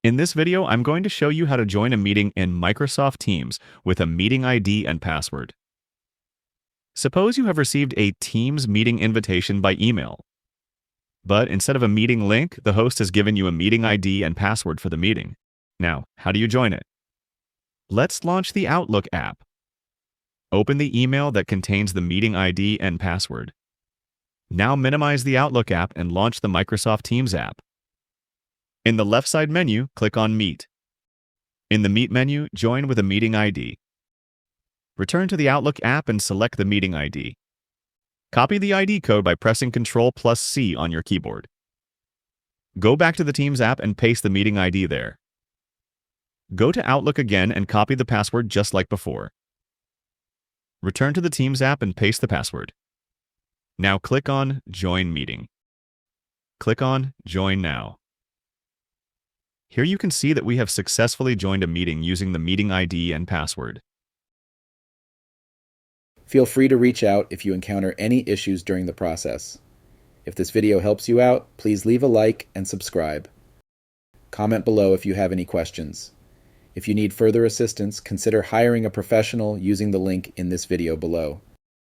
In this video, I'm going to show you how to join a meeting in Microsoft Teams with a meeting ID and password. Suppose you have received a Teams meeting invitation by email. But instead of a meeting link, the host has given you a meeting ID and password for the meeting. Now, how do you join it? Let's launch the Outlook app. Open the email that contains the meeting ID and password. Now minimize the Outlook app and launch the Microsoft Teams app. In the left side menu, click on Meet. In the Meet menu, join with a meeting ID. Return to the Outlook app and select the meeting ID. Copy the ID code by pressing Ctrl+C on your keyboard. Go back to the Teams app and paste the meeting ID there. Go to Outlook again and copy the password just like before. Return to the Teams app and paste the password. Now click on Join Meeting. Click on Join Now. Here you can see that we have successfully joined a meeting using the meeting ID and password. Feel free to reach out if you encounter any issues during the process. If this video helps you out, please leave a like and subscribe. Comment below if you have any questions. If you need further assistance, consider hiring a professional using the link in this video below.